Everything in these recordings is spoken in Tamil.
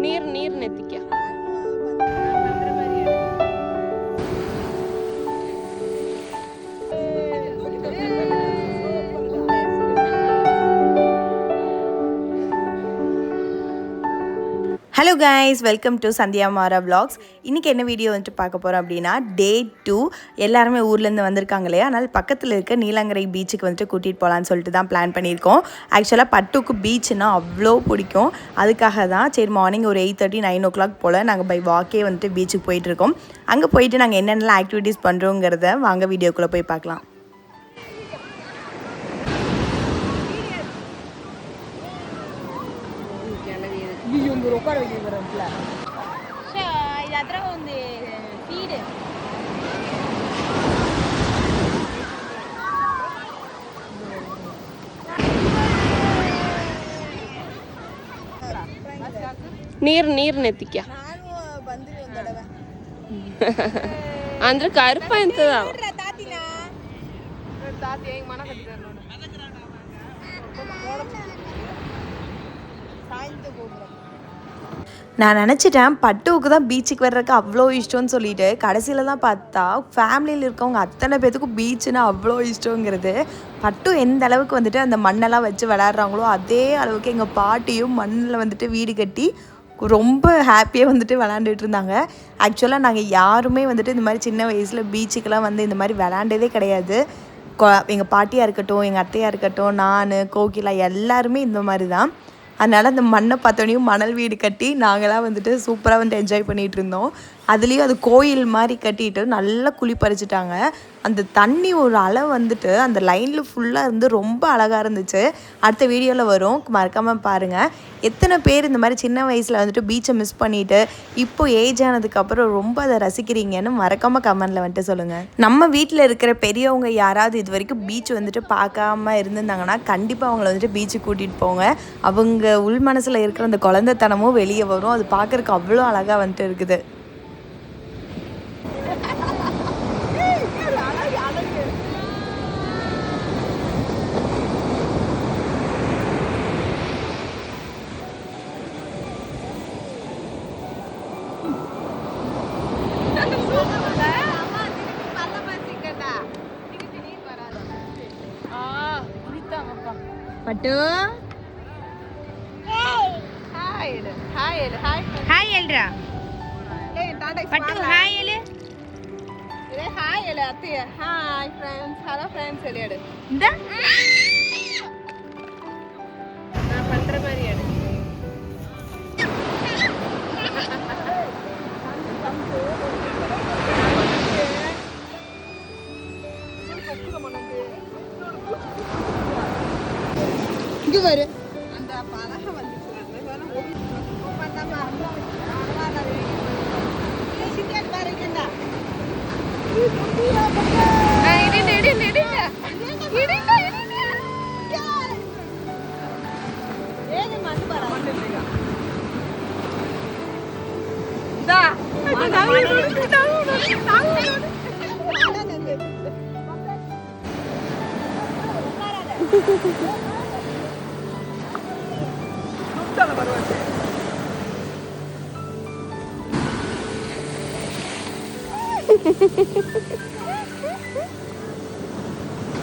ನೀರ್ ನೀರ್ ನೆತ್ತಿಕ್ಯ hello guys, welcome to Sandhya Mara vlogs. இன்றைக்கி என்ன வீடியோ வந்துட்டு பார்க்க போகிறோம் அப்படின்னா டே 2. எல்லாருமே ஊர்லேருந்து வந்திருக்காங்க இல்லையா, அதனால் பக்கத்தில் இருக்க நீலாங்கரை பீச்சுக்கு வந்துட்டு கூட்டிகிட்டு போகலான்னு சொல்லிட்டு தான் பிளான் பண்ணியிருக்கோம். ஆக்சுவலாக பட்டுக்கு பீச்சுன்னா அவ்வளோ பிடிக்கும். அதுக்காக தான் சரி மார்னிங் ஒரு 8:30 9 o'clock போல் நாங்கள் பை வாக்கே வந்துட்டு பீச்சுக்கு போயிட்டுருக்கோம். அங்கே போயிட்டு நாங்கள் என்னென்னலாம் ஆக்டிவிட்டீஸ் பண்ணுறோங்கிறத வாங்க வீடியோக்குள்ளே போய் பார்க்கலாம். ನೀರ್ ನೀರ್ ನೆತ್ತಿಕ್ಯ ಅಂದ್ರೆ ಕರ್ಪ ಎಂತದ நான் நினச்சிட்டேன் பட்டுவுக்கு தான் பீச்சுக்கு வர்றதுக்கு அவ்வளோ இஷ்டம்னு சொல்லிட்டு, கடைசியில் தான் பார்த்தா ஃபேமிலியில் இருக்கவங்க அத்தனை பேத்துக்கும் பீச்சுன்னா அவ்வளோ இஷ்டங்கிறது. பட்டு எந்த அளவுக்கு வந்துட்டு அந்த மண்ணெல்லாம் வச்சு விளையாடுறாங்களோ அதே அளவுக்கு எங்கள் பாட்டியும் மண்ணில் வந்துட்டு வீடு கட்டி ரொம்ப ஹாப்பியாக வந்துட்டு விளாண்டுட்டு இருந்தாங்க. ஆக்சுவலாக நாங்கள் யாருமே வந்துட்டு இந்த மாதிரி சின்ன வயசில் பீச்சுக்கெல்லாம் வந்து இந்த மாதிரி விளாண்டதே கிடையாது. எங்கள் பாட்டியாக இருக்கட்டும், எங்கள் அத்தையாக இருக்கட்டும், நான் கோகிலா எல்லாருமே இந்த மாதிரி தான். அதனால் அந்த மண்ணை பார்த்தோனையும் மணல் வீடு கட்டி நாங்களாம் வந்துட்டு சூப்பராக வந்துட்டு என்ஜாய் பண்ணிகிட்டு இருந்தோம். அதுலேயும் அது கோயில் மாதிரி கட்டிட்டு நல்லா குழி பறிச்சிட்டாங்க. அந்த தண்ணி ஒரு அலை வந்துட்டு அந்த லைனில் ஃபுல்லாக இருந்து ரொம்ப அழகாக இருந்துச்சு. அடுத்த வீடியோவில் வரும், மறக்காமல் பாருங்கள். எத்தனை பேர் இந்த மாதிரி சின்ன வயசில் வந்துட்டு பீச்சை மிஸ் பண்ணிவிட்டு இப்போ ஏஜ் ஆனதுக்கப்புறம் ரொம்ப அதை ரசிக்கிறீங்கன்னு மறக்காமல் கமெண்டில் வந்துட்டு சொல்லுங்கள். நம்ம வீட்டில் இருக்கிற பெரியவங்க யாராவது இது வரைக்கும் பீச் வந்துட்டு பார்க்காம இருந்திருந்தாங்கன்னா கண்டிப்பாக அவங்கள வந்துட்டு பீச்சுக்கு கூட்டிகிட்டு போங்க. அவங்க உள் மனசில் இருக்கிற அந்த குழந்தைத்தனமும் வெளியே வரும். அது பார்க்குறதுக்கு அவ்வளோ அழகாக வந்துட்டு இருக்குது. ಪಟ್ಟು ಹಾಯ್ ಹೇಳ್ರ ಪಟ್ಟು ಹಾಯ್ ಹೇಳಿ ಹಾಯ್ ಹೇಳ ಅತ್ತಿಯ ಹಾಯ್ ಫ್ರೆಂಡ್ಸ್ ಹಲೋ ಫ್ರೆಂಡ್ಸ್ ಹೇಳಿ ಹೇಳು ಇಂದ ನಾ ಪಂಡ್ರ ಮಾರಿ ಹೇಳು இங்க வரு அந்த பலக வந்து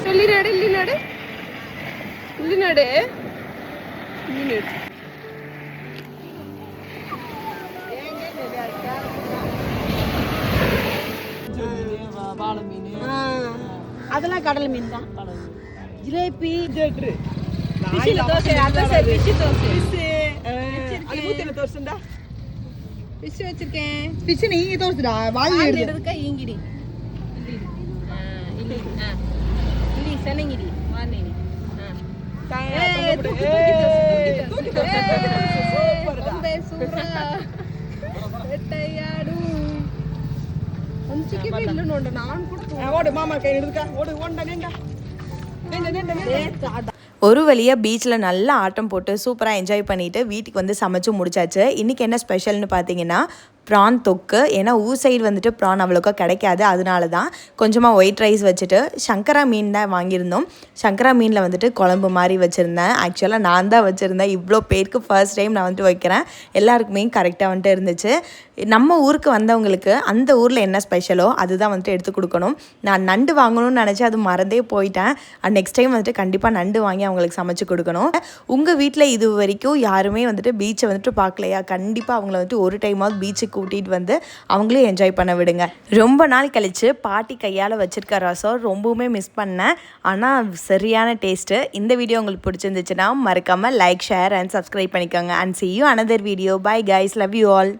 ಇಲ್ಲಿ ನಡೆ ಇಲ್ಲಿ ನಡೆ ಇಲ್ಲಿ ನಡೆ ಇಲ್ಲಿ ನಡೆ அதெல்லாம் கடல் மீன் தான். ஜிலேபி ஃபிஷ் வச்சிருக்கேன். பிச்சு நீங்க தோசுடா வாய் இருக்க ஈங்கிடி ಇಲ್ಲಿ ಇಲ್ಲಿ ಸಣ್ಣಗಿಡಿ ಮಾರ್ನೇನಿ ஒரு வழியாக பீச்சில் நல்லா ஆட்டம் போட்டு சூப்பராக என்ஜாய் பண்ணிவிட்டு வீட்டுக்கு வந்து சமைச்சு முடிச்சாச்சு. இன்றைக்கி என்ன ஸ்பெஷல்னு பார்த்தீங்கன்னா ப்ரான் தொக்கு. ஏன்னா ஊர் சைடு வந்துட்டு ப்ரான் அவ்வளோக்கா கிடைக்காது, அதனால தான் கொஞ்சமாக ஒயிட் ரைஸ் வச்சுட்டு சங்கரா மீன் தான் வாங்கியிருந்தோம். சங்கரா மீனில் வந்துட்டு குழம்பு மாதிரி வச்சுருந்தேன். ஆக்சுவலாக நான் தான் வச்சுருந்தேன். இவ்வளோ பேருக்கு ஃபர்ஸ்ட் டைம் நான் வந்துட்டு வைக்கிறேன். எல்லாருக்குமே கரெக்டாக வந்துட்டு இருந்துச்சு. நம்ம ஊருக்கு வந்தவங்களுக்கு அந்த ஊரில் என்ன ஸ்பெஷலோ அதுதான் வந்துட்டு எடுத்து கொடுக்கணும். நான் நண்டு வாங்கணும்னு நினச்சி அது மறந்தே போயிட்டேன். அண்ட் நெக்ஸ்ட் டைம் வந்துட்டு கண்டிப்பாக நண்டு வாங்கி அவங்களுக்கு சமைச்சு கொடுக்கணும். உங்கள் வீட்டில் இது வரைக்கும் யாருமே வந்துட்டு பீச்சை வந்துட்டு பார்க்கலையா? கண்டிப்பாக அவங்கள வந்துட்டு ஒரு டைமாவது பீச்சுக்கு கூட்டிகிட்டு வந்து அவங்களே என்ஜாய் பண்ண விடுங்க. ரொம்ப நாள் கழித்து பாட்டி கையால் வச்சுருக்க ரசம் ரொம்பவுமே மிஸ் பண்ணேன். ஆனால் சரியான டேஸ்ட்டு. இந்த வீடியோ உங்களுக்கு பிடிச்சிருந்துச்சுன்னா மறக்காமல் லைக், ஷேர் அண்ட் சப்ஸ்கிரைப் பண்ணிக்கோங்க. And see you another video. Bye guys, love you all.